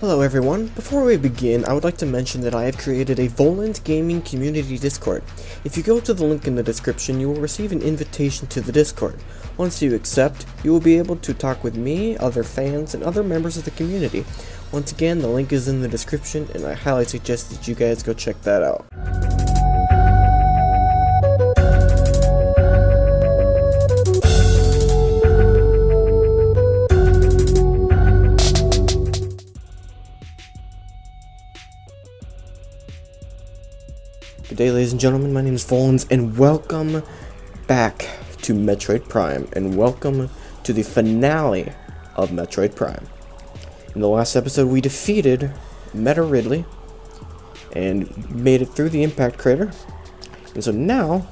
Hello everyone, before we begin, I would like to mention that I have created a Volans Gaming community Discord. If you go to the link in the description, you will receive an invitation to the Discord. Once you accept, you will be able to talk with me, other fans, and other members of the community. Once again, the link is in the description, and I highly suggest that you guys go check that out. Good day, ladies and gentlemen, my name is Volans, and welcome back to Metroid Prime, and welcome to the finale of Metroid Prime. In the last episode, we defeated Meta Ridley, and made it through the impact crater, and so now,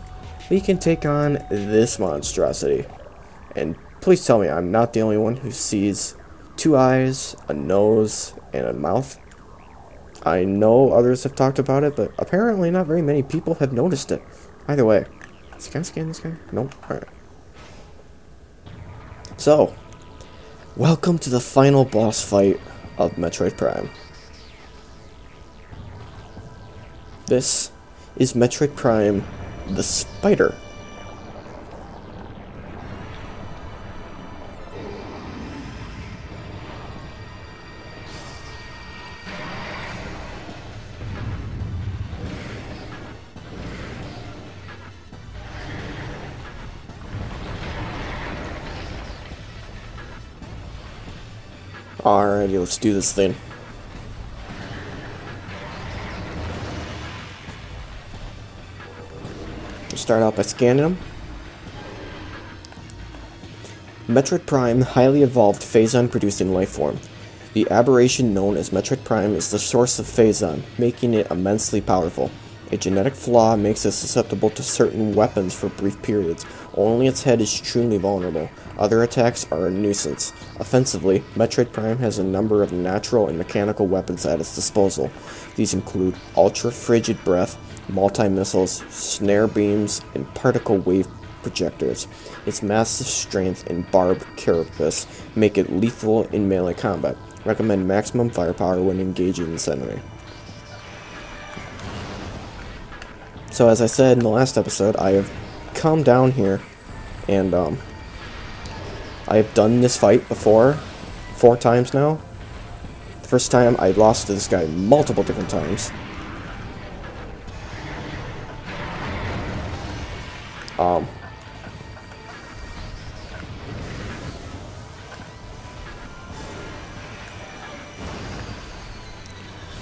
we can take on this monstrosity. And please tell me I'm not the only one who sees two eyes, a nose, and a mouth. I know others have talked about it, but apparently not very many people have noticed it. Either way. Can I scan this guy? Nope. Alright. So, welcome to the final boss fight of Metroid Prime. This is Metroid Prime the Spider. Alrighty, let's do this thing. We'll start out by scanning them. Metroid Prime, highly evolved Phazon-producing lifeform. The aberration known as Metroid Prime is the source of Phazon, making it immensely powerful. A genetic flaw makes it susceptible to certain weapons for brief periods. Only its head is truly vulnerable. Other attacks are a nuisance. Offensively, Metroid Prime has a number of natural and mechanical weapons at its disposal. These include ultra-frigid breath, multi-missiles, snare beams, and particle wave projectors. Its massive strength and barbed carapace make it lethal in melee combat. Recommend maximum firepower when engaging this enemy. So as I said in the last episode, I have come down here and I have done this fight before 4 times now. The first time I lost to this guy multiple different times.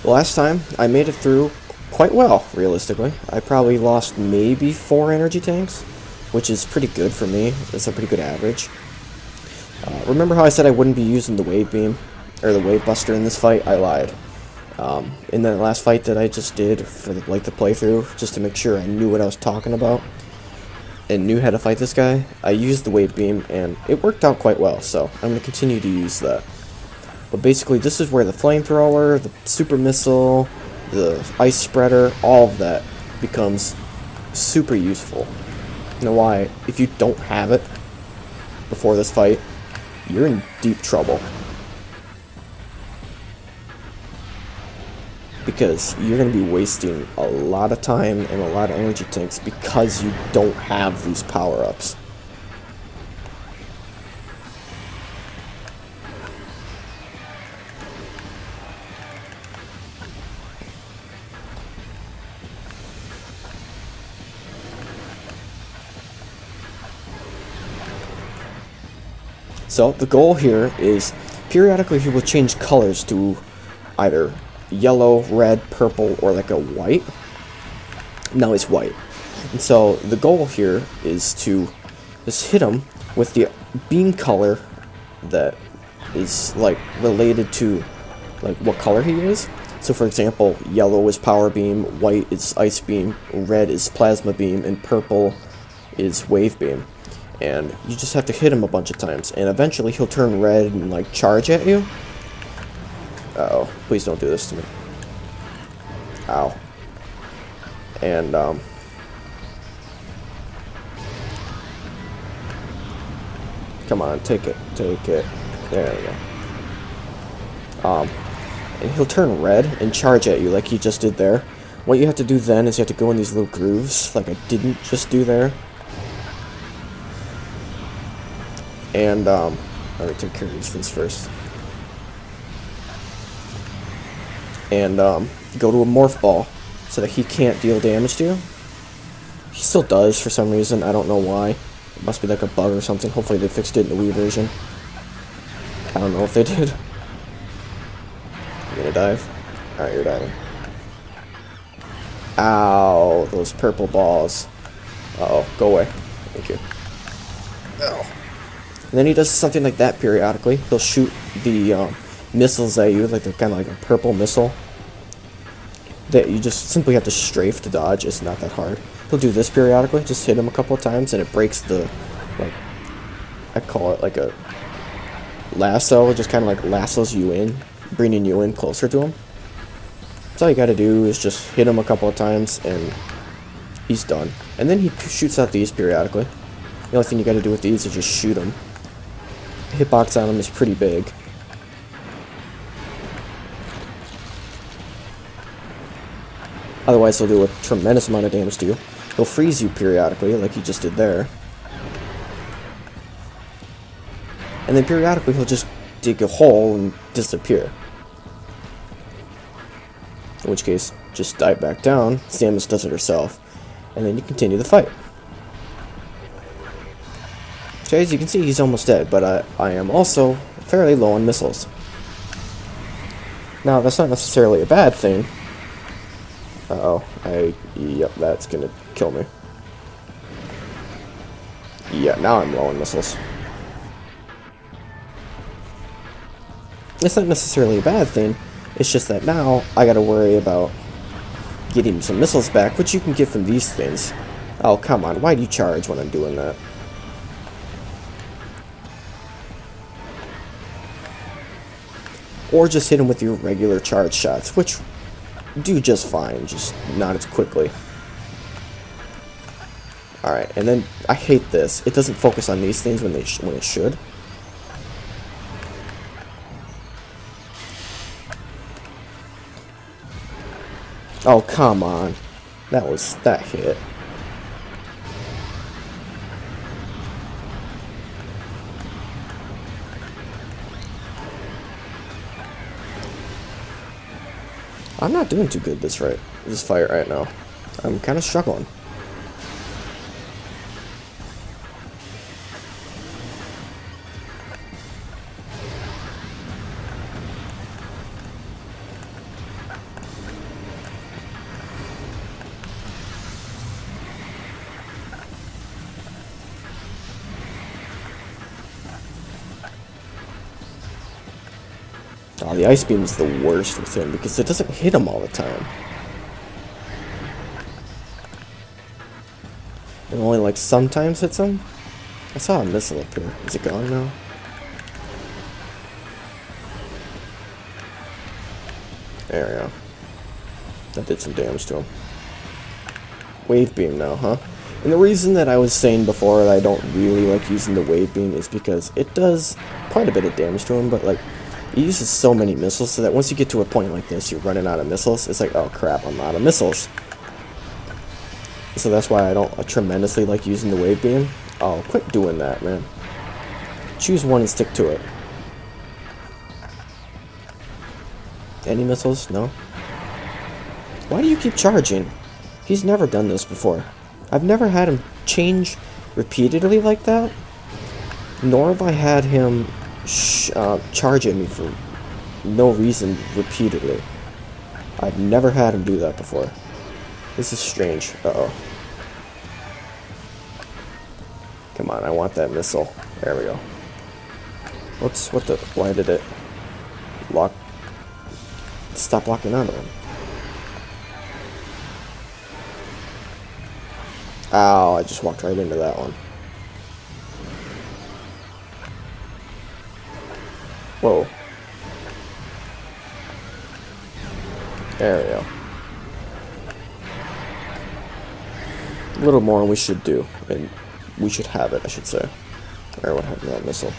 The last time I made it through quite well, realistically. I probably lost maybe 4 energy tanks, which is pretty good for me. It's a pretty good average. Remember how I said I wouldn't be using the wave beam, or the wave buster in this fight? I lied. In that last fight that I just did for the playthrough, just to make sure I knew what I was talking about, and knew how to fight this guy, I used the wave beam, and it worked out quite well, so I'm going to continue to use that. But basically, this is where the flamethrower, the super missile, the ice spreader, all of that becomes super useful. You know why? If you don't have it before this fight, you're in deep trouble. Because you're going to be wasting a lot of time and a lot of energy tanks because you don't have these power-ups. So, the goal here is, periodically he will change colors to either yellow, red, purple, or like a white. Now it's white. And so, the goal here is to just hit him with the beam color that is, like, related to, like, what color he is. So, for example, yellow is power beam, white is ice beam, red is plasma beam, and purple is wave beam. And you just have to hit him a bunch of times, and eventually he'll turn red and, like, charge at you. Uh-oh, please don't do this to me. Ow. And, come on, take it. There we go. and he'll turn red and charge at you like he just did there. What you have to do then is you have to go in these little grooves, like I didn't just do there. And, let me take care of these things first. And, go to a morph ball so that he can't deal damage to you. He still does for some reason, I don't know why. It must be like a bug or something. Hopefully they fixed it in the Wii version. I don't know if they did. You gonna dive? Alright, you're diving. Ow, those purple balls. Uh-oh, go away. Thank you. Ow. And then he does something like that periodically. He'll shoot the missiles at you, like they're kind of like a purple missile that you just simply have to strafe to dodge. It's not that hard. He'll do this periodically, just hit him a couple of times, and it breaks the, like, I call it like a lasso. It just kind of like lassos you in, bringing you in closer to him. So all you gotta do is just hit him a couple of times, and he's done. And then he shoots out these periodically. The only thing you gotta do with these is just shoot them. The hitbox on him is pretty big. Otherwise, he'll do a tremendous amount of damage to you. He'll freeze you periodically, like he just did there. And then periodically, he'll just dig a hole and disappear. In which case, just dive back down. Samus does it herself. And then you continue the fight. So as you can see, he's almost dead, but I am also fairly low on missiles. Now, that's not necessarily a bad thing. Uh-oh. Yep, that's gonna kill me. Yeah, now I'm low on missiles. It's not necessarily a bad thing. It's just that now I gotta worry about getting some missiles back, which you can get from these things. Oh, come on. Why do you charge when I'm doing that? Or just hit him with your regular charge shots, which do just fine, just not as quickly. Alright, and then I hate this. It doesn't focus on these things when it should. Oh, come on. That hit. I'm not doing too good this fight right now. I'm kind of struggling. Oh, the ice beam is the worst with him because it doesn't hit him all the time. It only like sometimes hits him. I saw a missile up here. Is it gone now? There we go. That did some damage to him. Wave beam now, huh? And the reason that I was saying before that I don't really like using the wave beam is because it does quite a bit of damage to him, but like it uses so many missiles so that once you get to a point like this, you're running out of missiles. It's like, oh crap, I'm out of missiles. So that's why I don't tremendously like using the wave beam. Oh, quit doing that, man. Choose one and stick to it. Any missiles? No? Why do you keep charging? He's never done this before. I've never had him change repeatedly like that. Nor have I had him charge at me for no reason repeatedly. I've never had him do that before. This is strange. Uh-oh. Come on, I want that missile. There we go. Why did it lock? Stop locking onto him. Ow, I just walked right into that one. Whoa. There we go. A little more we should do, and we should have it, I should say. Or what happened to that missile?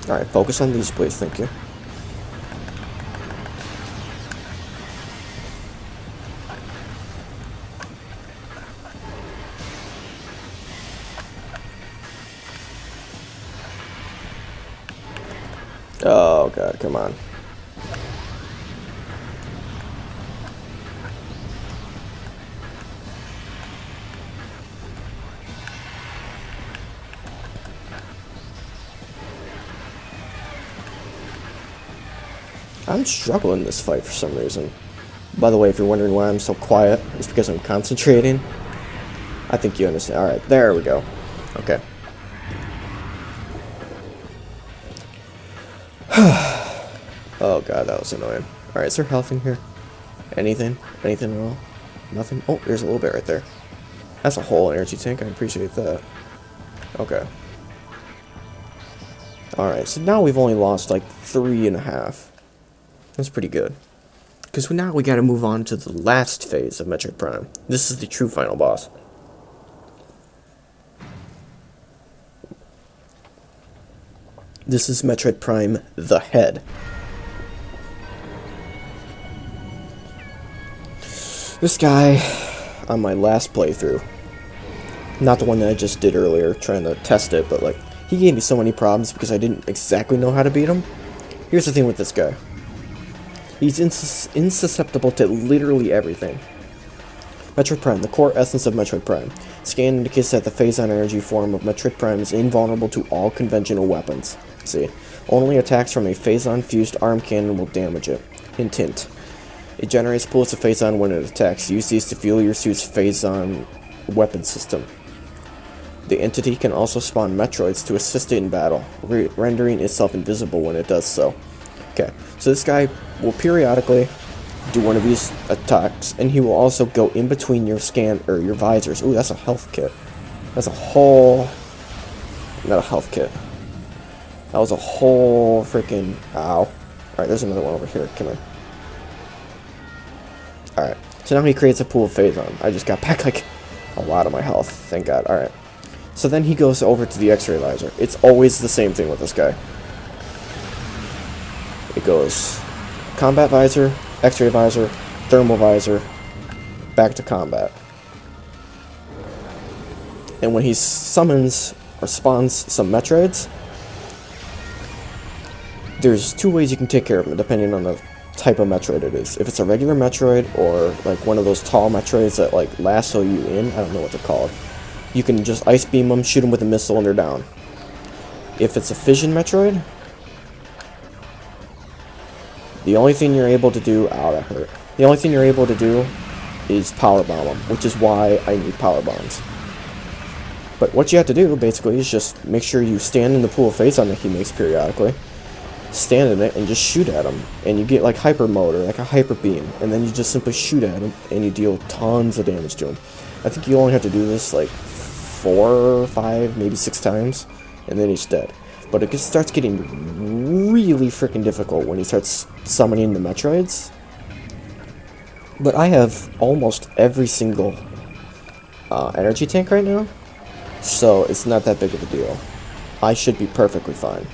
Alright, focus on these, please. Thank you. Oh god, come on. I'm struggling this fight for some reason. By the way, if you're wondering why I'm so quiet, it's because I'm concentrating. I think you understand. Alright, there we go. Okay. Oh god, that was annoying. Alright, is there health in here? Anything? Anything at all? Nothing? Oh, there's a little bit right there. That's a whole energy tank. I appreciate that. Okay. Alright, so now we've only lost like 3.5. That's pretty good. Because now we gotta move on to the last phase of Metroid Prime. This is the true final boss. This is Metroid Prime the Head. This guy, on my last playthrough, not the one that I just did earlier, trying to test it, but like, he gave me so many problems because I didn't exactly know how to beat him. Here's the thing with this guy. He's insusceptible to literally everything. Metroid Prime, the core essence of Metroid Prime. Scan indicates that the Phazon energy form of Metroid Prime is invulnerable to all conventional weapons. See, only attacks from a Phazon-fused arm cannon will damage it. Hint hint. It generates pools of Phazon when it attacks. Use these to fuel your suit's Phazon weapon system. The entity can also spawn Metroids to assist it in battle, rendering itself invisible when it does so. Okay, so this guy will periodically do one of these attacks, and he will also go in between your scan or your visors. Ooh, that's a health kit. That's a whole, not a health kit. That was a whole freaking ow. All right, there's another one over here. Come here. All right, so now he creates a pool of Phazon. I just got back like a lot of my health. Thank God. All right. So then he goes over to the X-ray visor. It's always the same thing with this guy. It goes combat visor, X-ray visor, thermal visor, back to combat. And when he summons or spawns some Metroids, there's two ways you can take care of them depending on the type of Metroid it is. If it's a regular Metroid or like one of those tall Metroids that like lasso you in, I don't know what they're called. You can just ice beam them, shoot them with a missile, and they're down. If it's a fission Metroid, the only thing you're able to do, ow, that hurt. The only thing you're able to do is power bomb them, which is why I need power bombs. But what you have to do, basically, is just make sure you stand in the pool of Phazon that he makes periodically, stand in it, and just shoot at him. And you get like hyper mode, or like a hyper beam, and then you just simply shoot at him, and you deal tons of damage to him. I think you only have to do this like 4, 5, maybe 6 times, and then he's dead. But it starts getting really freaking difficult when he starts summoning the Metroids. But I have almost every single energy tank right now, so it's not that big of a deal. I should be perfectly fine.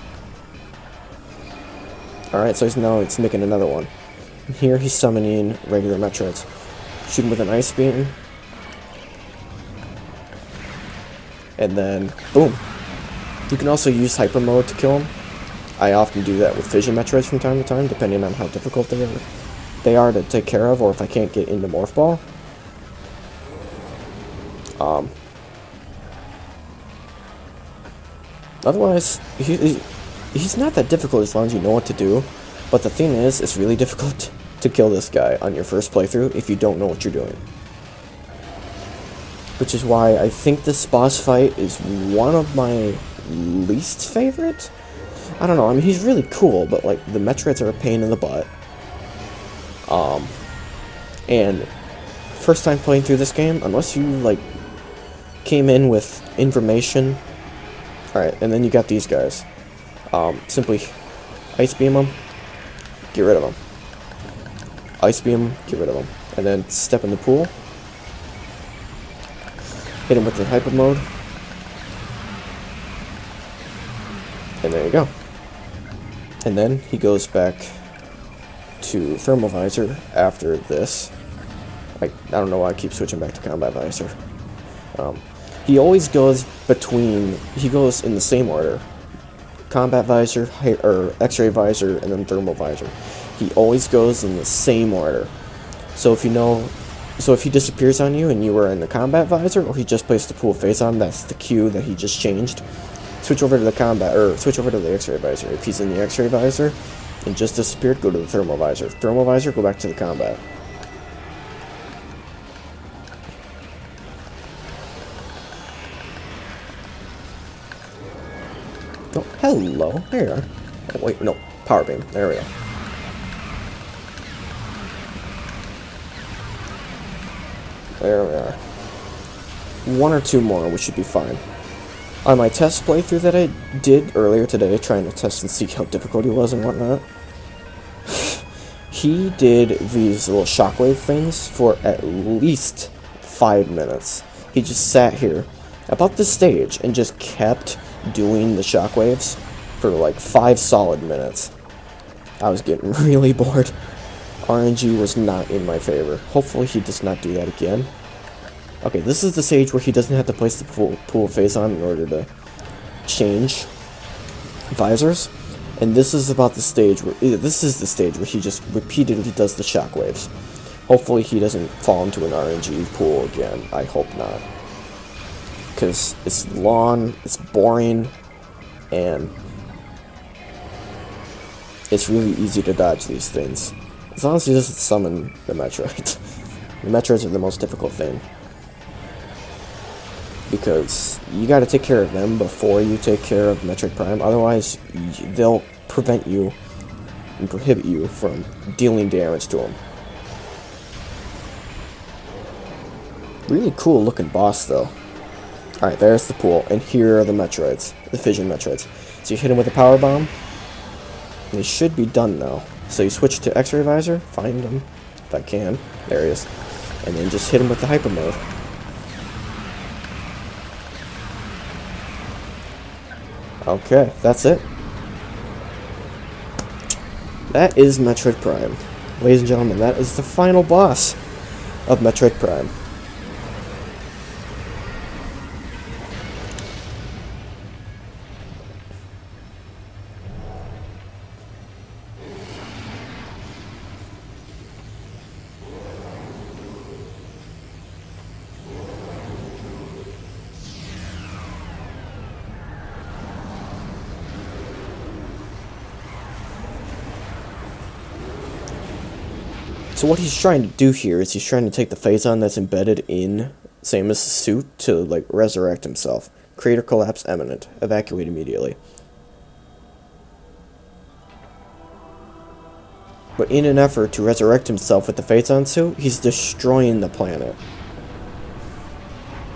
Alright, so it's making another one. Here he's summoning regular Metroids. Shoot him with an ice beam. And then, boom. You can also use hyper mode to kill him. I often do that with fission Metroids from time to time, depending on how difficult they are to take care of, or if I can't get into Morph Ball. Otherwise, he's not that difficult as long as you know what to do. But the thing is, it's really difficult to kill this guy on your first playthrough if you don't know what you're doing. Which is why I think this boss fight is one of my least favorite. I don't know, I mean, he's really cool, but like the Metroids are a pain in the butt. And first time playing through this game, unless you like came in with information. Alright, and then you got these guys. Simply ice beam them, get rid of them. Ice beam them, get rid of them. And then step in the pool. Hit him with the hyper mode. And there you go. And then he goes back to Thermal Visor after this. I don't know why I keep switching back to Combat Visor. He always goes between, he goes in the same order. Combat Visor, or X-Ray Visor, and then Thermal Visor. He always goes in the same order. So if you know, so if he disappears on you and you were in the Combat Visor, or he just placed the Pool of Phazon, that's the cue that he just changed. Switch over to the Combat, or switch over to the X-Ray Visor. If he's in the X-Ray Visor and just disappeared, go to the Thermal Visor. Thermal Visor, go back to the Combat. Oh, hello. There you are. Oh, wait, no. Power Beam. There we go. There we are. One or two more, we should be fine. On my test playthrough that I did earlier today, trying to test and see how difficult he was and whatnot, he did these little shockwave things for at least 5 minutes. He just sat here about this stage and just kept doing the shockwaves for like 5 solid minutes. I was getting really bored. RNG was not in my favor. Hopefully he does not do that again. Okay, this is the stage where he doesn't have to place the Pool of Phazon in order to change visors. And this is about the stage where he just repeatedly does the shockwaves. Hopefully he doesn't fall into an RNG pool again. I hope not. Because it's long, it's boring, and it's really easy to dodge these things. As long as he doesn't summon the Metroid. The Metroids are the most difficult thing. Because you gotta take care of them before you take care of Metroid Prime, otherwise they'll prevent you and prohibit you from dealing damage to them. Really cool looking boss though. Alright, there's the pool, and here are the Metroids, the Fission Metroids. So you hit him with a power bomb, and he should be done now. So you switch to X-Ray Visor, find him, if I can, there he is, and then just hit him with the Hyper Mode. Okay, that's it. That is Metroid Prime. Ladies and gentlemen, that is the final boss of Metroid Prime. So what he's trying to do here is he's trying to take the Phazon that's embedded in Samus' suit to, like, resurrect himself. Crater collapse imminent. Evacuate immediately. But in an effort to resurrect himself with the Phazon suit, he's destroying the planet.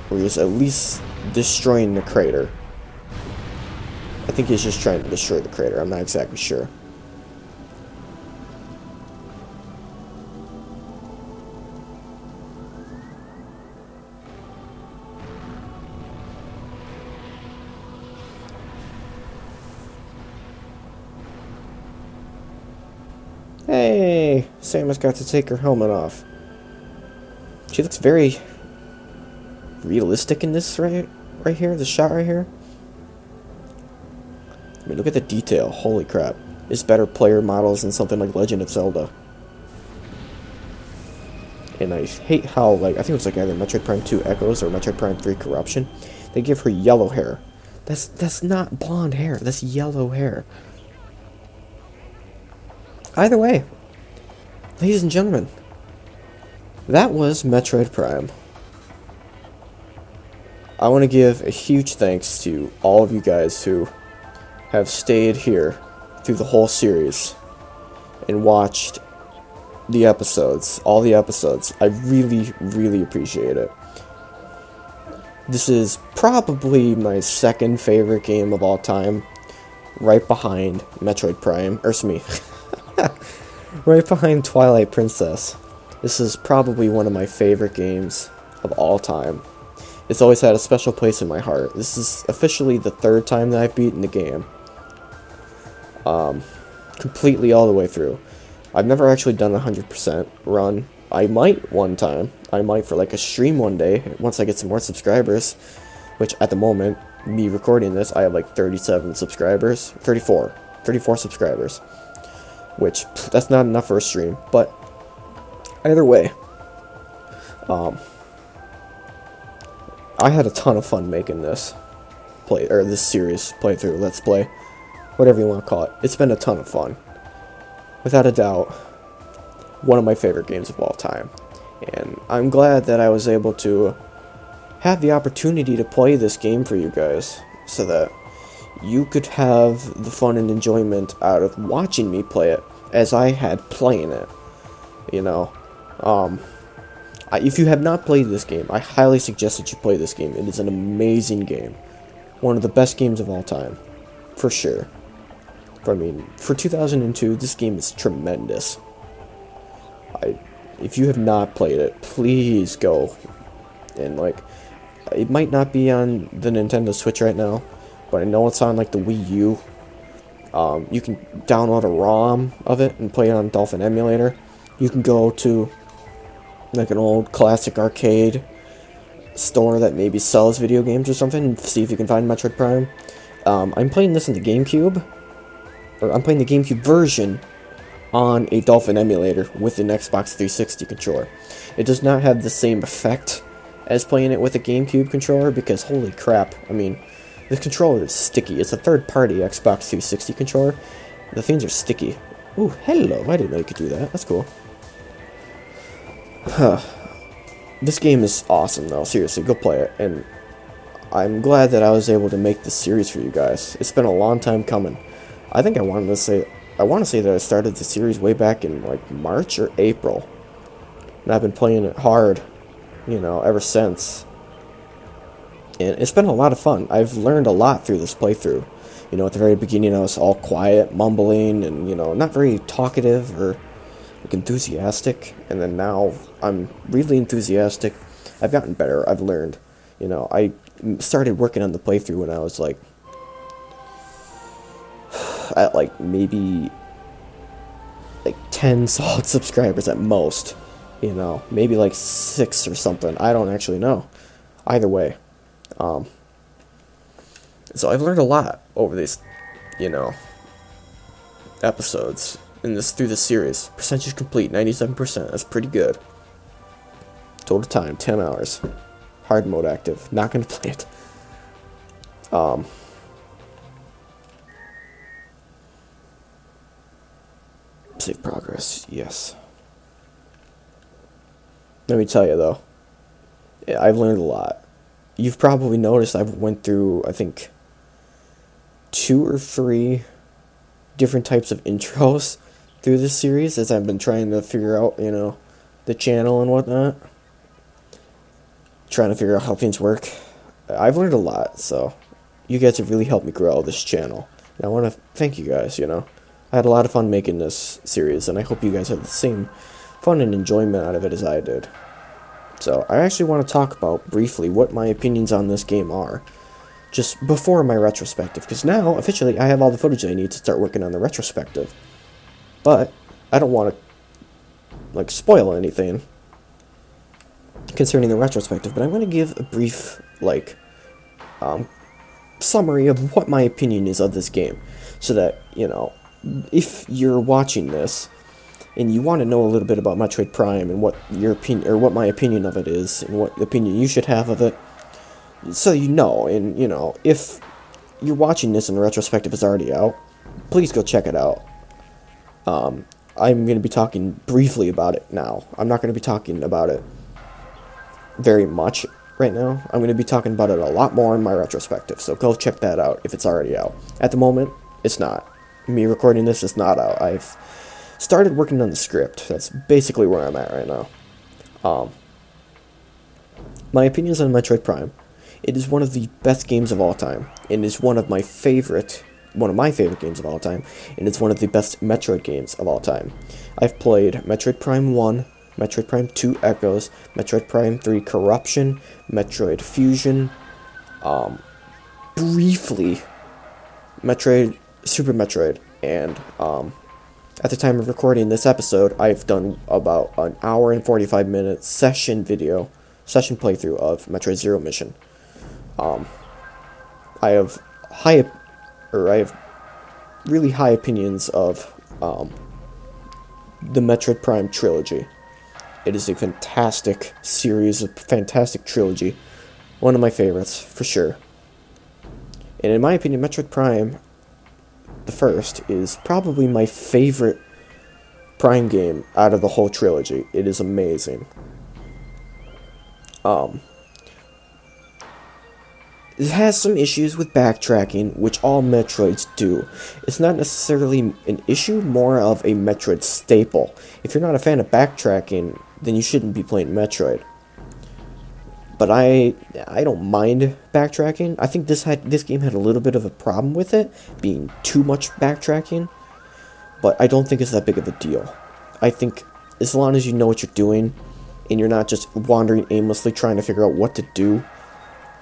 Or he's at least destroying the crater. I think he's just trying to destroy the crater. I'm not exactly sure. Hey, Samus got to take her helmet off. She looks very realistic in this right here, this shot right here. I mean, look at the detail. Holy crap. It's better player models than something like Legend of Zelda. And I hate how, like, I think it was like either Metroid Prime 2 Echoes or Metroid Prime 3 Corruption. They give her yellow hair. That's not blonde hair. That's yellow hair. Either way, ladies and gentlemen, that was Metroid Prime. I want to give a huge thanks to all of you guys who have stayed here through the whole series and watched the episodes, all the episodes. I really, really appreciate it. This is probably my second favorite game of all time, right behind Metroid Prime, or me. Right behind Twilight Princess. This is probably one of my favorite games of all time. It's always had a special place in my heart. This is officially the 3rd time that I've beaten the game. completely all the way through. I've never actually done a 100% run. I might one time. I might for like a stream one day once I get some more subscribers, which at the moment, me recording this, I have like 37 subscribers, 34 subscribers, which that's not enough for a stream, but either way, I had a ton of fun making this this series playthrough, let's play, whatever you want to call it. It's been a ton of fun. Without a doubt, one of my favorite games of all time. And I'm glad that I was able to have the opportunity to play this game for you guys, so that you could have the fun and enjoyment out of watching me play it as I had playing it. You know, if you have not played this game, I highly suggest that you play this game. It is an amazing game. One of the best games of all time, for sure. I mean, for 2002, this game is tremendous. If you have not played it, please go. And, like, it might not be on the Nintendo Switch right now, but I know it's on, like, the Wii U. You can download a ROM of it and play it on Dolphin Emulator. You can go to, like, an old classic arcade store that maybe sells video games or something and see if you can find Metroid Prime. I'm playing this in the GameCube. Or I'm playing the GameCube version on a Dolphin emulator with an Xbox 360 controller. It does not have the same effect as playing it with a GameCube controller, because holy crap, I mean, the controller is sticky. It's a third-party Xbox 360 controller. The things are sticky. Ooh, hello, I didn't know you could do that. That's cool. This game is awesome, though. Seriously, go play it. And I'm glad that I was able to make this series for you guys. It's been a long time coming. I think I want to say that I started the series way back in like March or April, and I've been playing it hard, you know, ever since. And it's been a lot of fun. I've learned a lot through this playthrough. You know, at the very beginning I was all quiet, mumbling, and, you know, not very talkative or like enthusiastic. And then now I'm really enthusiastic. I've gotten better. I've learned. You know, I started working on the playthrough when I was like at like maybe like 10 solid subscribers at most, you know, maybe like 6 or something. I don't actually know. Either way, so I've learned a lot over these, you know, episodes through this series. Percentage complete 97%. That's pretty good. Total time 10 hours. Hard mode active. Not gonna play it. Save progress, yes. Let me tell you though, I've learned a lot. You've probably noticed I've went through, I think, 2 or 3 different types of intros through this series as I've been trying to figure out, you know, the channel and whatnot. Trying to figure out how things work. I've learned a lot, so you guys have really helped me grow this channel. And I want to thank you guys, you know. I had a lot of fun making this series, and I hope you guys had the same fun and enjoyment out of it as I did. So, I actually want to talk about, briefly, what my opinions on this game are, just before my retrospective, because now, officially, I have all the footage I need to start working on the retrospective. But, I don't want to, like, spoil anything concerning the retrospective, but I'm going to give a brief, like, summary of what my opinion is of this game, so that, you know, if you're watching this and you want to know a little bit about Metroid Prime and what your opinion, or what my opinion of it is, and what opinion you should have of it, so you know. And, you know, if you're watching this and the retrospective is already out, please go check it out. I'm going to be talking briefly about it now. I'm not going to be talking about it very much right now. I'm going to be talking about it a lot more in my retrospective, so go check that out if it's already out. At the moment, it's not. Me recording this is not out. I've started working on the script. That's basically where I'm at right now. My opinions on Metroid Prime. It is one of the best games of all time. It is one of my favorite games of all time, and it's one of the best Metroid games of all time. I've played Metroid Prime 1, Metroid Prime 2 Echoes, Metroid Prime 3 Corruption, Metroid Fusion, briefly, Super Metroid, and At the time of recording this episode, I've done about an hour and 45-minute session playthrough of Metroid Zero Mission. I have really high opinions of the Metroid Prime trilogy. It is a fantastic series, a fantastic trilogy. One of my favorites, for sure. And in my opinion, Metroid Prime, the first, is probably my favorite Prime game out of the whole trilogy. It is amazing. It has some issues with backtracking, which all Metroids do. It's not necessarily an issue, more of a Metroid staple. If you're not a fan of backtracking, then you shouldn't be playing Metroid. But I don't mind backtracking. I think this game had a little bit of a problem with it, being too much backtracking. But I don't think it's that big of a deal. I think as long as you know what you're doing, and you're not just wandering aimlessly trying to figure out what to do,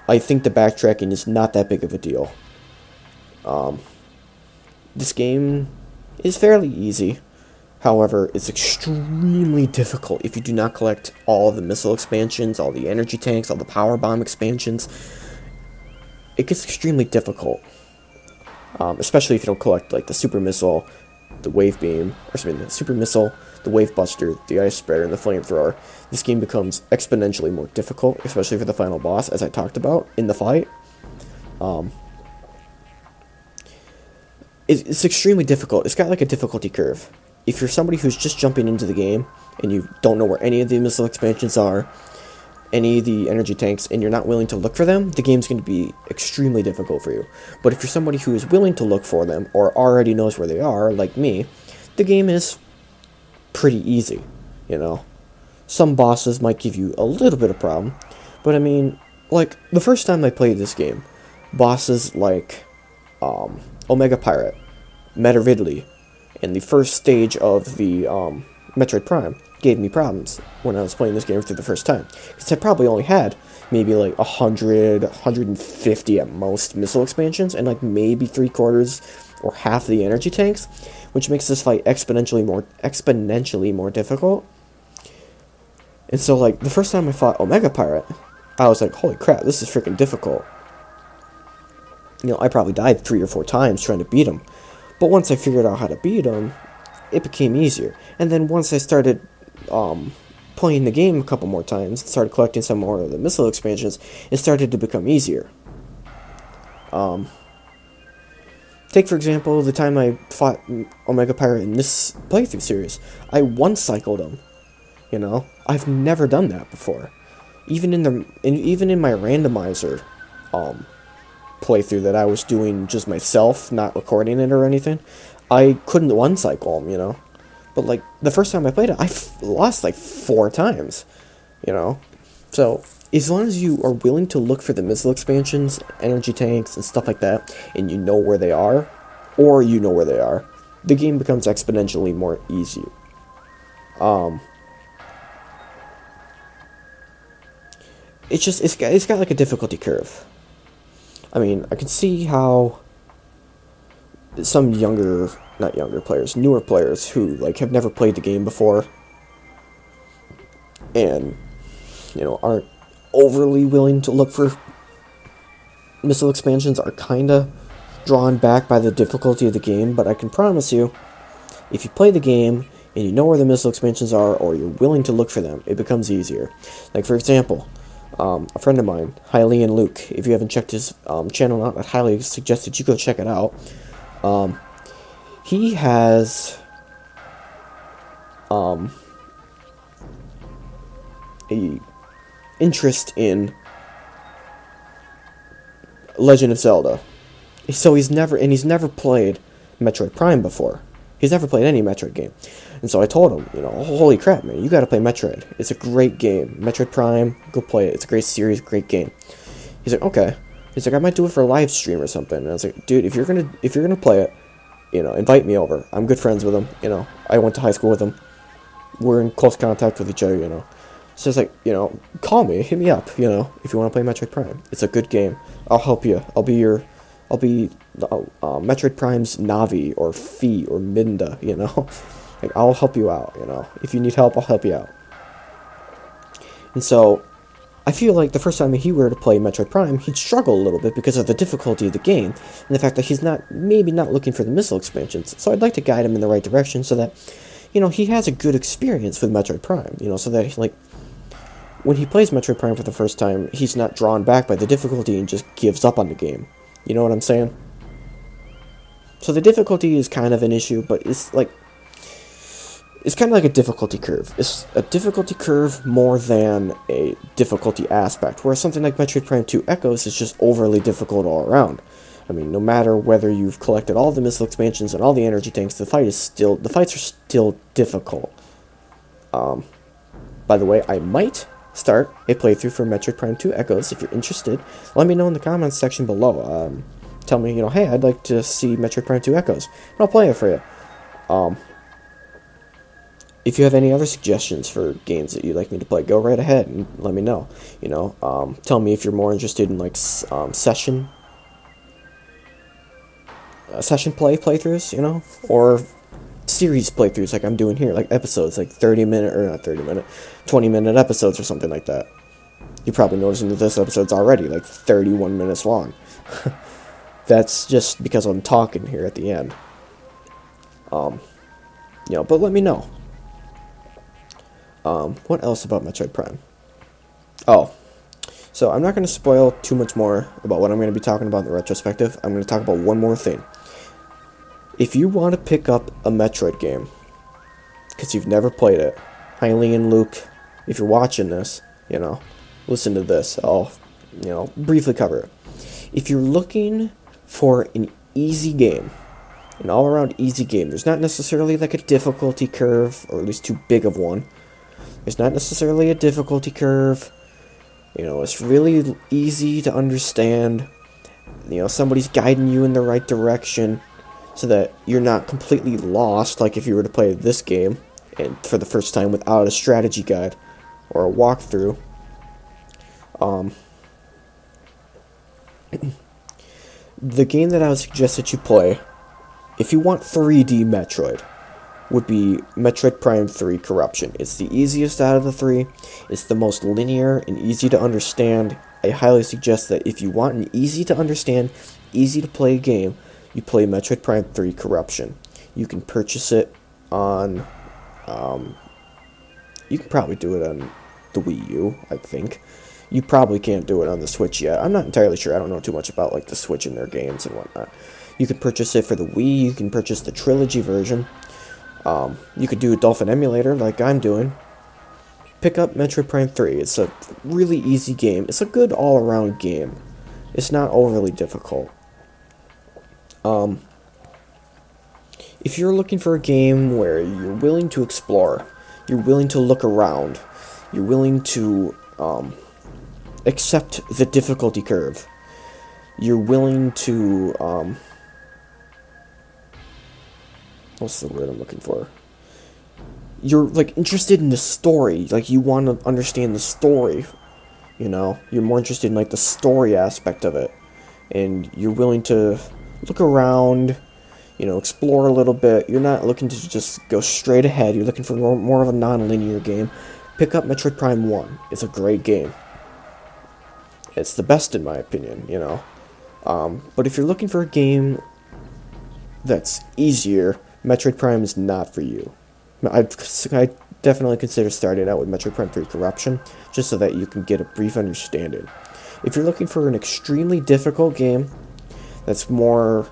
I think the backtracking is not that big of a deal. This game is fairly easy. However, it's extremely difficult if you do not collect all of the missile expansions, all the energy tanks, all the power bomb expansions. It gets extremely difficult. Especially if you don't collect like the super missile, the wave beam, the super missile, the wave buster, the ice spreader, and the flamethrower. This game becomes exponentially more difficult, especially for the final boss, as I talked about in the fight. It's extremely difficult. It's got like a difficulty curve. If you're somebody who's just jumping into the game, and you don't know where any of the missile expansions are, any of the energy tanks, and you're not willing to look for them, the game's going to be extremely difficult for you. But if you're somebody who is willing to look for them, or already knows where they are, like me, the game is pretty easy, you know. Some bosses might give you a little bit of problem, but I mean, like, the first time I played this game, bosses like Omega Pirate, Metroid, and the first stage of the Metroid Prime gave me problems when I was playing this game for the first time. Because I probably only had maybe like 100, 150 at most missile expansions, and like maybe 3/4 or half the energy tanks, which makes this fight exponentially more difficult. And so like the first time I fought Omega Pirate, I was like, holy crap, this is freaking difficult. You know, I probably died 3 or 4 times trying to beat him. But once I figured out how to beat him, it became easier. And then once I started playing the game a couple more times, started collecting some more of the missile expansions, it started to become easier. Take, for example, the time I fought Omega Pirate in this playthrough series. I one-cycled him. You know? I've never done that before. Even in my randomizer playthrough that I was doing just myself, not recording it or anything, I couldn't one-cycle him, you know? But, like, the first time I played it, I lost, like, 4 times, you know? So, as long as you are willing to look for the missile expansions, energy tanks, and stuff like that, and you know where they are, or you know where they are, the game becomes exponentially more easy. It's got like a difficulty curve. I mean, I can see how some newer players who like have never played the game before and, you know, aren't overly willing to look for missile expansions are kinda drawn back by the difficulty of the game, but I can promise you, if you play the game and you know where the missile expansions are, or you're willing to look for them, it becomes easier. Like, for example, a friend of mine, Hylian Luke, if you haven't checked his channel out, I'd highly suggest that you go check it out. He has a interest in Legend of Zelda. So he's never played Metroid Prime before. He's never played any Metroid game. And so I told him, you know, holy crap, man, you gotta play Metroid. It's a great game. Metroid Prime, go play it. It's a great series, great game. He's like, okay. He's like, I might do it for a live stream or something. And I was like, dude, if you're gonna play it, you know, invite me over. I'm good friends with him, you know. I went to high school with him. We're in close contact with each other, you know. So it's like, you know, call me, hit me up, you know, if you want to play Metroid Prime. It's a good game. I'll help you. I'll be your I'll be Metroid Prime's Navi or Fee or Minda, you know? Like, I'll help you out, you know? If you need help, I'll help you out. And so, I feel like the first time he were to play Metroid Prime, he'd struggle a little bit because of the difficulty of the game, and the fact that he's maybe not looking for the missile expansions. So I'd like to guide him in the right direction so that, you know, he has a good experience with Metroid Prime, you know, so that, like, when he plays Metroid Prime for the first time, he's not drawn back by the difficulty and just gives up on the game. You know what I'm saying? So the difficulty is kind of an issue, but it's like, it's kind of like a difficulty curve. It's a difficulty curve more than a difficulty aspect, whereas something like Metroid Prime 2 Echoes is just overly difficult all around. I mean, no matter whether you've collected all the missile expansions and all the energy tanks, the fights are still difficult. By the way, I might start a playthrough for Metroid Prime 2 Echoes. If you're interested, let me know in the comments section below. Tell me, you know, hey, I'd like to see Metroid Prime 2 Echoes, and I'll play it for you. If you have any other suggestions for games that you'd like me to play, go right ahead and let me know. You know, tell me if you're more interested in, like, session playthroughs, you know, or series playthroughs like I'm doing here, like episodes, like 20-minute episodes or something like that. You're probably noticing that this episode's already like 31 minutes long. That's just because I'm talking here at the end. You know, but let me know. What else about Metroid Prime? Oh, so I'm not going to spoil too much more about what I'm going to be talking about in the retrospective. I'm going to talk about one more thing. If you want to pick up a Metroid game, because you've never played it, Hailey and Luke, if you're watching this, you know, listen to this. I'll, you know, briefly cover it. If you're looking for an easy game, an all-around easy game, there's not necessarily like a difficulty curve, or at least too big of one. There's not necessarily a difficulty curve. You know, it's really easy to understand. You know, somebody's guiding you in the right direction so that you're not completely lost, like if you were to play this game and for the first time without a strategy guide or a walkthrough. The game that I would suggest that you play, if you want 3D Metroid, would be Metroid Prime 3 Corruption. It's the easiest out of the three. It's the most linear and easy to understand. I highly suggest that if you want an easy to understand, easy to play game, you play Metroid Prime 3 Corruption. You can purchase it on, you can probably do it on the Wii U, I think. You probably can't do it on the Switch yet. I'm not entirely sure. I don't know too much about, like, the Switch and their games and whatnot. You can purchase it for the Wii. You can purchase the Trilogy version. You could do a Dolphin emulator like I'm doing. Pick up Metroid Prime 3. It's a really easy game. It's a good all-around game. It's not overly difficult. If you're looking for a game where you're willing to explore, you're willing to look around, you're willing to accept the difficulty curve, you're willing to what's the word I'm looking for? You're, like, interested in the story. Like, you want to understand the story, you know? You're more interested in, like, the story aspect of it. And you're willing to look around, you know, explore a little bit. You're not looking to just go straight ahead. You're looking for more of a non-linear game. Pick up Metroid Prime 1. It's a great game. It's the best in my opinion, you know? But if you're looking for a game that's easier, Metroid Prime is not for you. I definitely consider starting out with Metroid Prime 3 Corruption, just so that you can get a brief understanding. If you're looking for an extremely difficult game that's more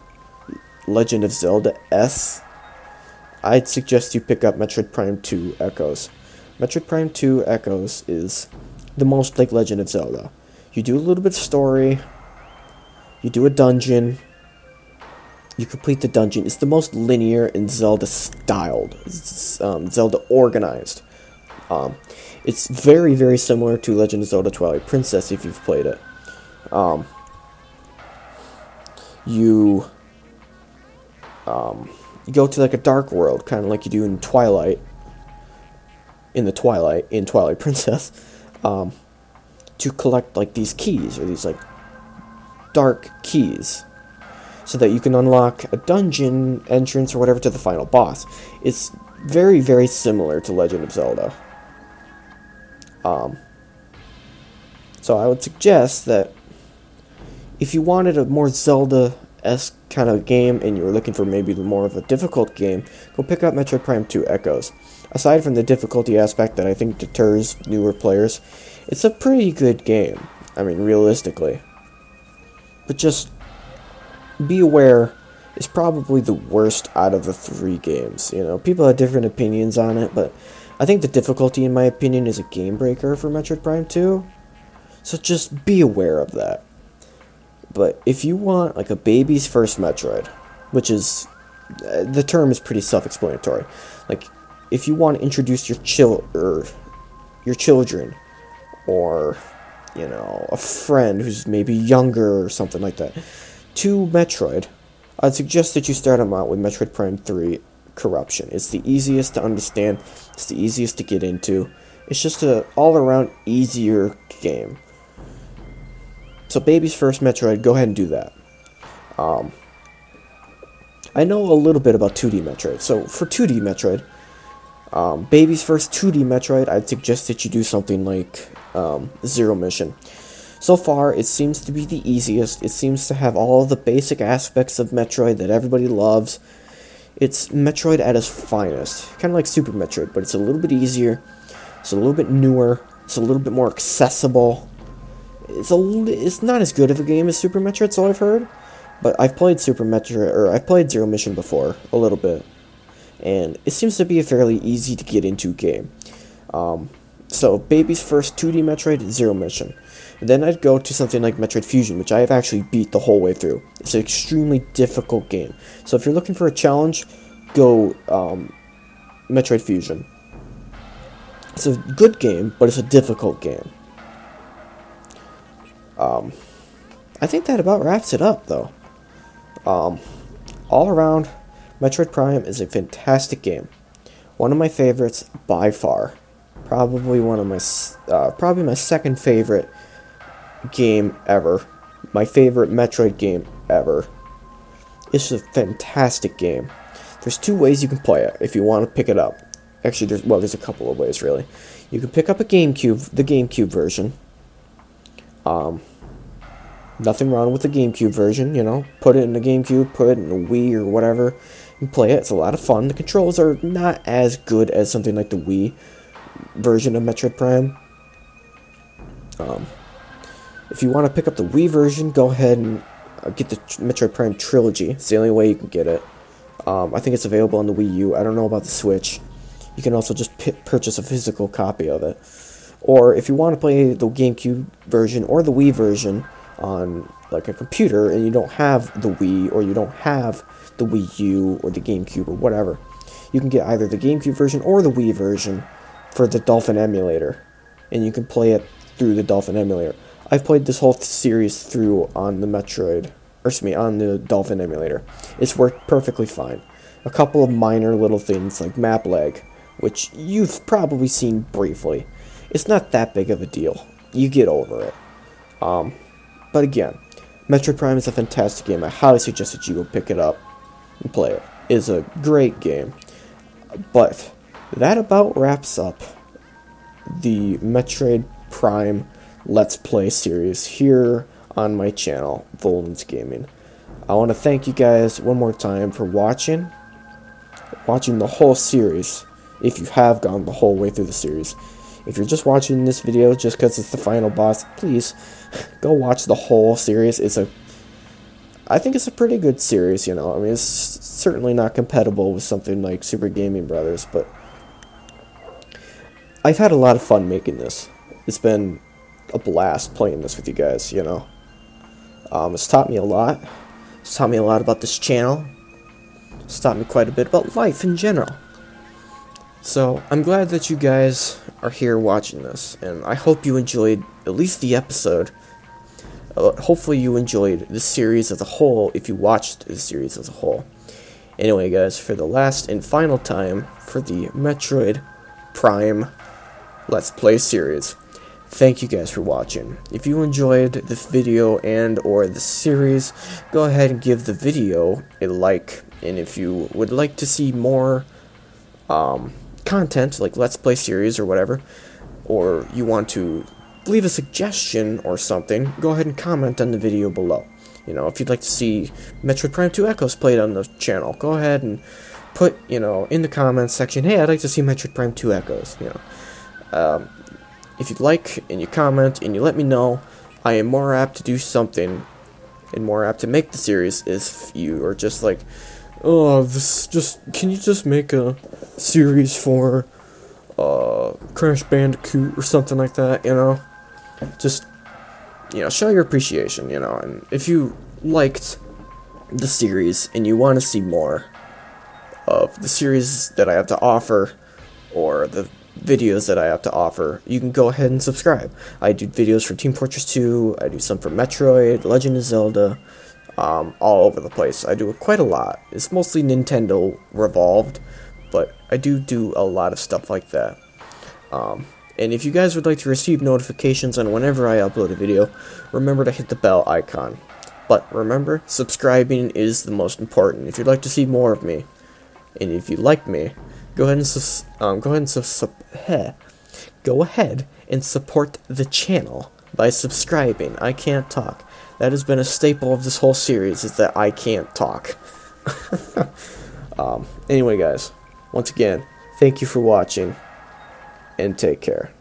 Legend of Zelda-esque, I'd suggest you pick up Metroid Prime 2 Echoes. Metroid Prime 2 Echoes is the most like Legend of Zelda. You do a little bit of story, you do a dungeon, you complete the dungeon. It's the most linear and Zelda-styled. It's Zelda organized. It's very, very similar to Legend of Zelda Twilight Princess if you've played it. You go to, like, a dark world, kind of like you do in Twilight. In Twilight Princess. To collect, like, these keys, or these, like, dark keys. so that you can unlock a dungeon entrance or whatever to the final boss. It's very, very similar to Legend of Zelda. So I would suggest that if you wanted a more Zelda-esque kind of game and you were looking for maybe more of a difficult game, go pick up Metroid Prime 2 Echoes. Aside from the difficulty aspect that I think deters newer players, it's a pretty good game. I mean, realistically. But just be aware, it's probably the worst out of the 3 games. You know, people have different opinions on it, but I think the difficulty, in my opinion, is a game breaker for Metroid Prime 2. So just be aware of that. But if you want like a baby's first Metroid, which is, the term is pretty self-explanatory. Like, if you want to introduce your children, or, you know, a friend who's maybe younger or something like that, to Metroid, I'd suggest that you start them out with Metroid Prime 3 Corruption. It's the easiest to understand, it's the easiest to get into. It's just a all-around easier game. So baby's first Metroid, go ahead and do that. I know a little bit about 2D Metroid. So for 2D Metroid, baby's first 2D Metroid, I'd suggest that you do something like Zero Mission. So far, it seems to be the easiest. It seems to have all the basic aspects of Metroid that everybody loves. It's Metroid at its finest. Kind of like Super Metroid, but it's a little bit easier. It's a little bit newer. It's a little bit more accessible. It's not as good of a game as Super Metroid, so I've heard. But I've played I've played Zero Mission before, a little bit. And it seems to be a fairly easy to get into game. So, baby's first 2D Metroid, Zero Mission. And then I'd go to something like Metroid Fusion, which I have actually beat the whole way through. It's an extremely difficult game. So if you're looking for a challenge, go Metroid Fusion. It's a good game, but it's a difficult game. I think that about wraps it up, though. All around, Metroid Prime is a fantastic game. One of my favorites by far. Probably my second favorite game ever. My favorite Metroid game ever. It's a fantastic game. There's 2 ways you can play it if you want to pick it up. Actually, there's a couple of ways, really. You can pick up the GameCube version. Nothing wrong with the GameCube version, you know. Put it in the GameCube, put it in the Wii or whatever, and play it. It's a lot of fun. The controls are not as good as something like the Wii version of Metroid Prime. If you want to pick up the Wii version, go ahead and get the Metroid Prime Trilogy. It's the only way you can get it. I think it's available on the Wii U. I don't know about the Switch. You can also just purchase a physical copy of it. Or if you want to play the GameCube version or the Wii version on like a computer and you don't have the Wii or you don't have the Wii U or the GameCube or whatever, you can get either the GameCube version or the Wii version for the Dolphin emulator, and you can play it through the Dolphin emulator. I've played this whole series through on the on the Dolphin emulator. It's worked perfectly fine. A couple of minor little things like map lag, which you've probably seen briefly. It's not that big of a deal. You get over it. But again, Metroid Prime is a fantastic game. I highly suggest that you go pick it up and play it. It's a great game. But that about wraps up the Metroid Prime Let's Play series here on my channel, Volans Gaming. I want to thank you guys one more time for watching the whole series, if you have gone the whole way through the series. If you're just watching this video just because it's the final boss, please go watch the whole series. I think it's a pretty good series, you know. I mean, it's certainly not compatible with something like Super Gaming Brothers, but I've had a lot of fun making this. It's been a blast playing this with you guys, you know. It's taught me a lot. It's taught me a lot about this channel. It's taught me quite a bit about life in general. So, I'm glad that you guys are here watching this, and I hope you enjoyed at least the episode. Hopefully you enjoyed this series as a whole, if you watched this series as a whole. Anyway, guys, for the last and final time for the Metroid Prime Let's Play series, thank you guys for watching. If you enjoyed this video and or the series, go ahead and give the video a like. And if you would like to see more content, like Let's Play series or whatever, or you want to leave a suggestion or something, go ahead and comment on the video below. You know, if you'd like to see Metroid Prime 2 Echoes played on the channel, go ahead and put, you know, in the comments section, hey, I'd like to see Metroid Prime 2 Echoes, you know. If you'd like, and you comment, and you let me know, I am more apt to do something, and more apt to make the series if you are just like, oh, can you just make a series for, Crash Bandicoot or something like that, you know? Just, you know, show your appreciation, you know, and if you liked the series, and you want to see more of the series that I have to offer, or the videos that I have to offer, you can go ahead and subscribe. I do videos for Team Fortress 2, I do some for Metroid, Legend of Zelda, all over the place. I do quite a lot. It's mostly Nintendo revolved, but I do a lot of stuff like that. And if you guys would like to receive notifications on whenever I upload a video, remember to hit the bell icon. But remember, subscribing is the most important. If you'd like to see more of me, and if you like me, go ahead and support the channel by subscribing. I can't talk. That has been a staple of this whole series, is that I can't talk. Anyway, guys, once again, thank you for watching, and take care.